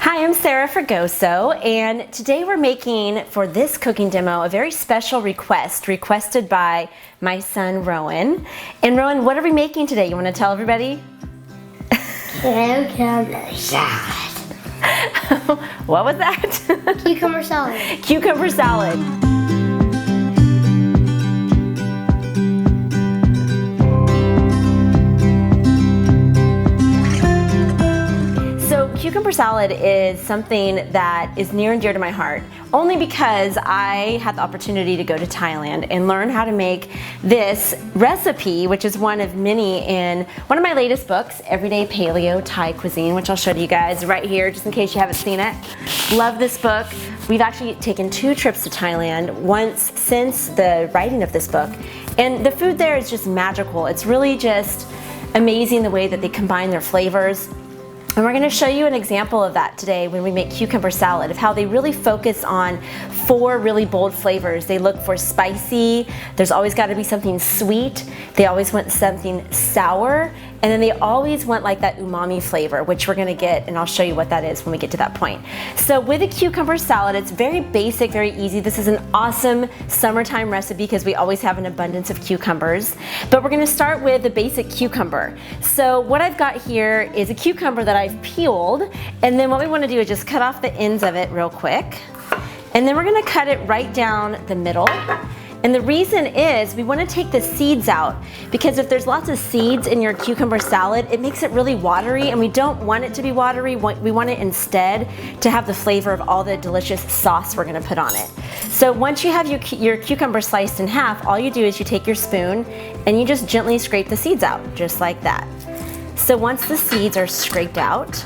Hi, I'm Sarah Fragoso, and today we're making, for this cooking demo, a very special requested by my son, Rowan. And Rowan, what are we making today? You want to tell everybody? Cucumber salad. What was that? Cucumber salad. Cucumber salad. Cucumber salad is something that is near and dear to my heart, only because I had the opportunity to go to Thailand and learn how to make this recipe, which is one of many in one of my latest books, Everyday Paleo Thai Cuisine, which I'll show you guys right here, just in case you haven't seen it. Love this book. We've actually taken 2 trips to Thailand, once since the writing of this book, and the food there is just magical. It's really just amazing the way that they combine their flavors. And we're going to show you an example of that today when we make cucumber salad, of how they really focus on 4 really bold flavors. They look for spicy, there's always got to be something sweet, they always want something sour, and then they always want like that umami flavor, which we're going to get, and I'll show you what that is when we get to that point. So with a cucumber salad, it's very basic, very easy. This is an awesome summertime recipe because we always have an abundance of cucumbers. But we're going to start with the basic cucumber. So what I've got here is a cucumber that I've peeled, and then what we want to do is just cut off the ends of it real quick. And then we're going to cut it right down the middle. And the reason is we want to take the seeds out, because if there's lots of seeds in your cucumber salad, it makes it really watery, and we don't want it to be watery. We want it instead to have the flavor of all the delicious sauce we're going to put on it. So once you have your cucumber sliced in half, all you do is you take your spoon and you just gently scrape the seeds out, just like that. So once the seeds are scraped out,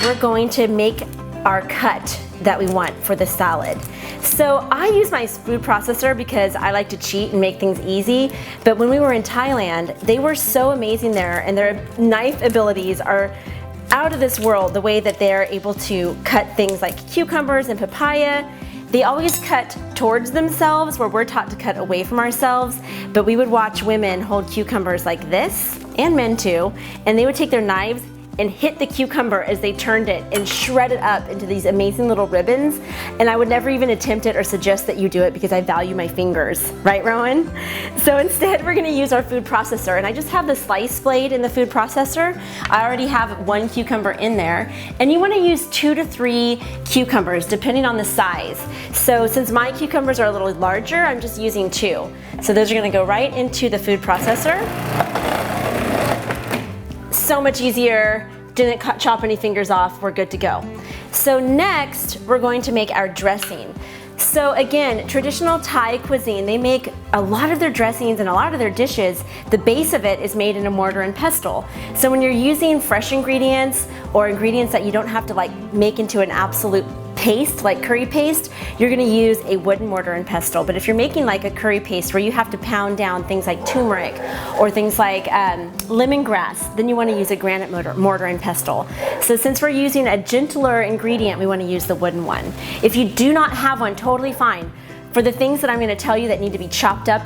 we're going to make our cut that we want for the salad. So I use my food processor because I like to cheat and make things easy, but when we were in Thailand, they were so amazing there, and their knife abilities are out of this world, the way that they're able to cut things like cucumbers and papaya. They always cut towards themselves, where we're taught to cut away from ourselves, but we would watch women hold cucumbers like this, and men too, and they would take their knives and hit the cucumber as they turned it and shred it up into these amazing little ribbons. And I would never even attempt it or suggest that you do it because I value my fingers, right, Rowan? So instead we're gonna use our food processor, and I just have the slice blade in the food processor. I already have 1 cucumber in there, and you wanna use 2 to 3 cucumbers depending on the size. So since my cucumbers are a little larger, I'm just using 2. So those are gonna go right into the food processor. So much easier, didn't chop any fingers off, we're good to go. So next, we're going to make our dressing. So again, traditional Thai cuisine, they make a lot of their dressings and a lot of their dishes, the base of it is made in a mortar and pestle. So when you're using fresh ingredients or ingredients that you don't have to like make into an absolute paste, like curry paste, you're gonna use a wooden mortar and pestle. But if you're making like a curry paste where you have to pound down things like turmeric or things like lemongrass, then you wanna use a granite mortar and pestle. So since we're using a gentler ingredient, we wanna use the wooden one. If you do not have one, totally fine. For the things that I'm going to tell you that need to be chopped up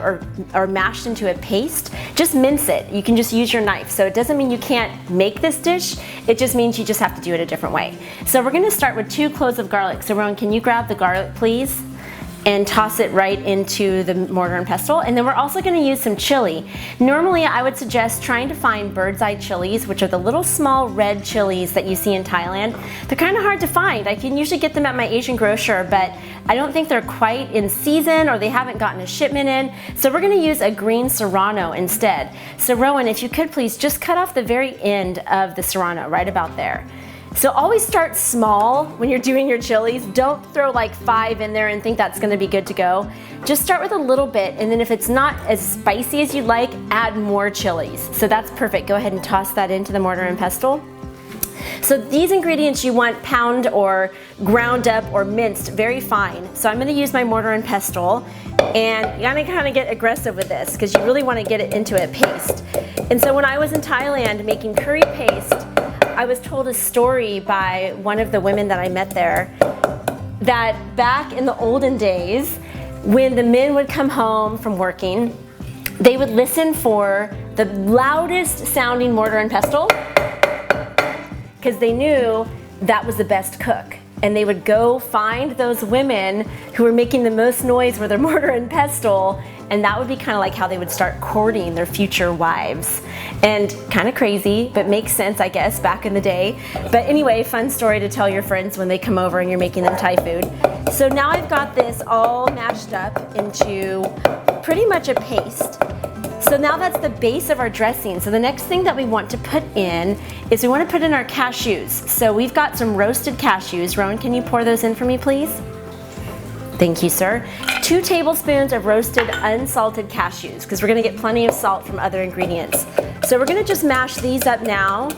or mashed into a paste, just mince it. You can just use your knife. So it doesn't mean you can't make this dish, it just means you just have to do it a different way. So we're going to start with 2 cloves of garlic. So Rowan, can you grab the garlic please? And toss it right into the mortar and pestle. And then we're also going to use some chili. Normally I would suggest trying to find bird's eye chilies, which are the little small red chilies that you see in Thailand. They're kind of hard to find. I can usually get them at my Asian grocer, but I don't think they're quite in season, or they haven't gotten a shipment in. So we're going to use a green serrano instead. So Rowan, if you could please just cut off the very end of the serrano, right about there. So always start small when you're doing your chilies. Don't throw like 5 in there and think that's gonna be good to go. Just start with a little bit, and then if it's not as spicy as you'd like, add more chilies. So that's perfect. Go ahead and toss that into the mortar and pestle. So these ingredients you want pound or ground up or minced very fine. So I'm gonna use my mortar and pestle, and you gotta kind of get aggressive with this because you really wanna get it into a paste. And so when I was in Thailand making curry paste, I was told a story by one of the women that I met there, that back in the olden days, when the men would come home from working, they would listen for the loudest sounding mortar and pestle, because they knew that was the best cook. And they would go find those women who were making the most noise with their mortar and pestle, and that would be kind of like how they would start courting their future wives. And kind of crazy, but makes sense, I guess, back in the day. But anyway, fun story to tell your friends when they come over and you're making them Thai food. So now I've got this all mashed up into pretty much a paste. So now that's the base of our dressing. So the next thing that we want to put in is we want to put in our cashews. So we've got some roasted cashews. Rowan, can you pour those in for me, please? Thank you, sir. 2 tablespoons of roasted unsalted cashews, because we're going to get plenty of salt from other ingredients. So we're going to just mash these up now,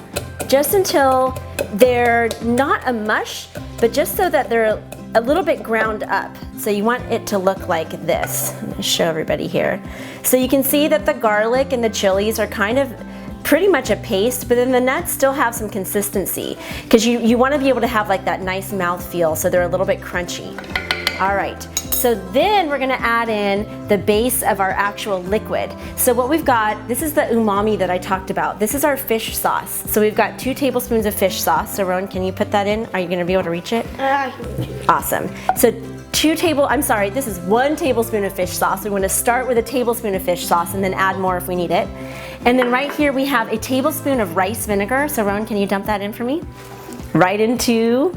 just until they're not a mush, but just so that they're a little bit ground up. So you want it to look like this. I'm gonna show everybody here. So you can see that the garlic and the chilies are kind of pretty much a paste, but then the nuts still have some consistency, because you want to be able to have like that nice mouth feel, so they're a little bit crunchy. All right, so then we're gonna add in the base of our actual liquid. So what we've got, this is the umami that I talked about. This is our fish sauce. So we've got 2 tablespoons of fish sauce. So Rowan, can you put that in? Are you gonna be able to reach it? Awesome. So this is 1 tablespoon of fish sauce. We want to start with a tablespoon of fish sauce and then add more if we need it. And then right here we have a tablespoon of rice vinegar. So Rowan, can you dump that in for me? Right into,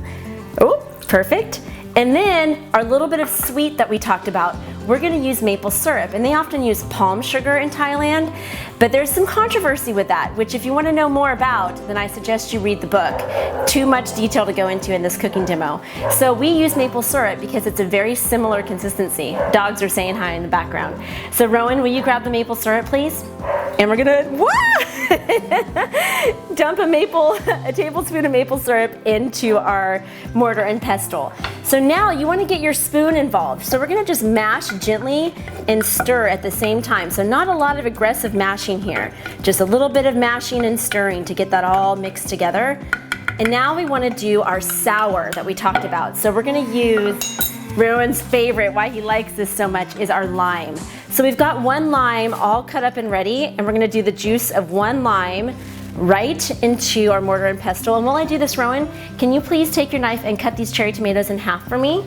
oh, perfect. And then our little bit of sweet that we talked about, we're gonna use maple syrup. And they often use palm sugar in Thailand, but there's some controversy with that, which if you wanna know more about, then I suggest you read the book. Too much detail to go into in this cooking demo. So we use maple syrup because it's a very similar consistency. Dogs are saying hi in the background. So Rowan, will you grab the maple syrup, please? And we're gonna, dump a tablespoon of maple syrup into our mortar and pestle. So now you want to get your spoon involved. So we're going to just mash gently and stir at the same time. So not a lot of aggressive mashing here, just a little bit of mashing and stirring to get that all mixed together. And now we want to do our sour that we talked about. So we're going to use Rowan's favorite, why he likes this so much, is our lime. So we've got 1 lime all cut up and ready, and we're going to do the juice of 1 lime right into our mortar and pestle. And while I do this, Rowan, can you please take your knife and cut these cherry tomatoes in half for me?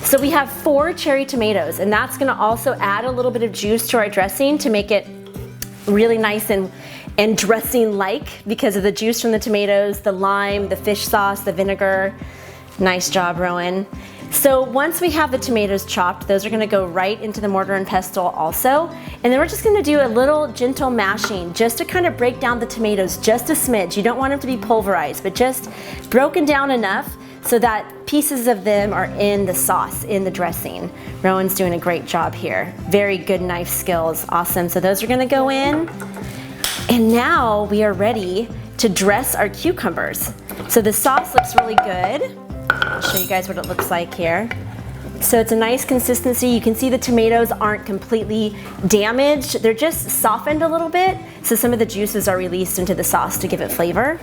So we have 4 cherry tomatoes, and that's gonna also add a little bit of juice to our dressing to make it really nice and dressing-like, because of the juice from the tomatoes, the lime, the fish sauce, the vinegar. Nice job, Rowan. So once we have the tomatoes chopped, those are gonna go right into the mortar and pestle also. And then we're just gonna do a little gentle mashing just to kind of break down the tomatoes just a smidge. You don't want them to be pulverized, but just broken down enough so that pieces of them are in the sauce, in the dressing. Rowan's doing a great job here. Very good knife skills, awesome. So those are gonna go in. And now we are ready to dress our cucumbers. So the sauce looks really good. I'll show you guys what it looks like here. So it's a nice consistency. You can see the tomatoes aren't completely damaged. They're just softened a little bit, so some of the juices are released into the sauce to give it flavor.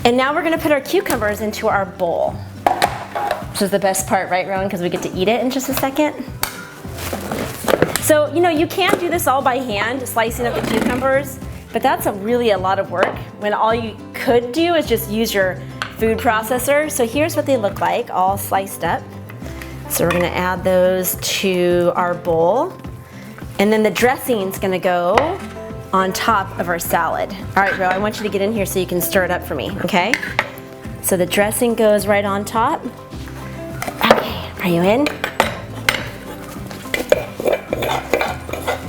And now we're gonna put our cucumbers into our bowl. Which is the best part, right, Rowan? Because we get to eat it in just a second. So, you can do this all by hand, slicing up the cucumbers, but that's really a lot of work when all you could do is just use your food processor. So here's what they look like, all sliced up. So we're gonna add those to our bowl. And then the dressing's gonna go on top of our salad. All right, Ro, I want you to get in here so you can stir it up for me, okay? So the dressing goes right on top. Okay, are you in?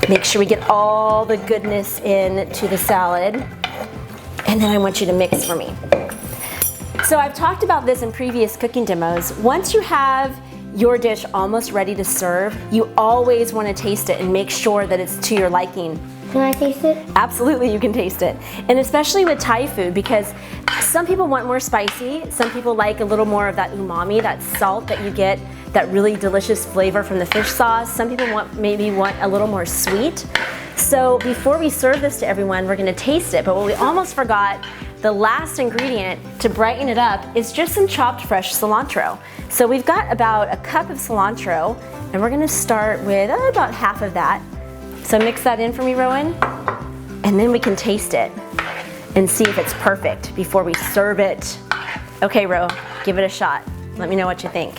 Make sure we get all the goodness into the salad. And then I want you to mix for me. So I've talked about this in previous cooking demos. Once you have your dish almost ready to serve, you always want to taste it and make sure that it's to your liking. Can I taste it? Absolutely, you can taste it. And especially with Thai food, because some people want more spicy, some people like a little more of that umami, that salt that you get, that really delicious flavor from the fish sauce. Some people maybe want a little more sweet. So before we serve this to everyone, we're gonna taste it. But what we almost forgot, the last ingredient to brighten it up is just some chopped fresh cilantro. So we've got about a cup of cilantro, and we're gonna start with about half of that. So mix that in for me, Rowan, and then we can taste it and see if it's perfect before we serve it. Okay, Ro, give it a shot. Let me know what you think.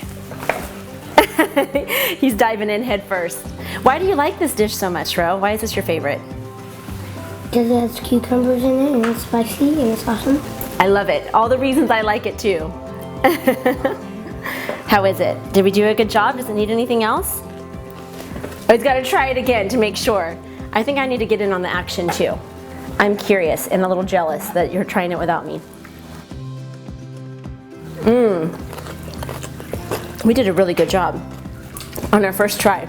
He's diving in head first. Why do you like this dish so much, Ro? Why is this your favorite? Because it has cucumbers in it and it's spicy and it's awesome. I love it. All the reasons I like it too. How is it? Did we do a good job? Does it need anything else? Oh, he's got to try it again to make sure. I think I need to get in on the action too. I'm curious and a little jealous that you're trying it without me. We did a really good job on our first try.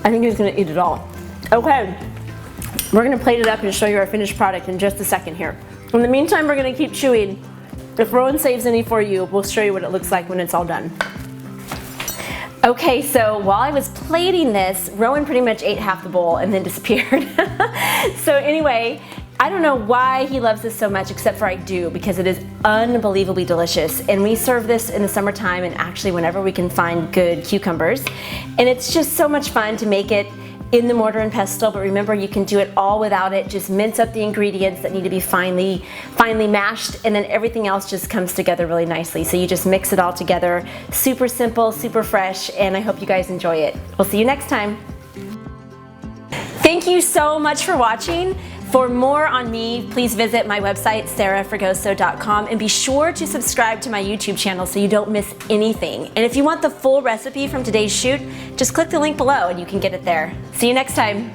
I think he's gonna eat it all. Okay, we're gonna plate it up and show you our finished product in just a second here. In the meantime, we're gonna keep chewing. If Rowan saves any for you, we'll show you what it looks like when it's all done. Okay, so while I was plating this, Rowan pretty much ate half the bowl and then disappeared. So anyway, I don't know why he loves this so much, except for I do, because it is unbelievably delicious. And we serve this in the summertime and actually whenever we can find good cucumbers. And it's just so much fun to make it in the mortar and pestle, but remember you can do it all without it. Just mince up the ingredients that need to be finely mashed, and then everything else just comes together really nicely. So you just mix it all together. Super simple, super fresh, and I hope you guys enjoy it. We'll see you next time. Thank you so much for watching. For more on me, please visit my website, sarahfragoso.com, and be sure to subscribe to my YouTube channel so you don't miss anything. And if you want the full recipe from today's shoot, just click the link below and you can get it there. See you next time.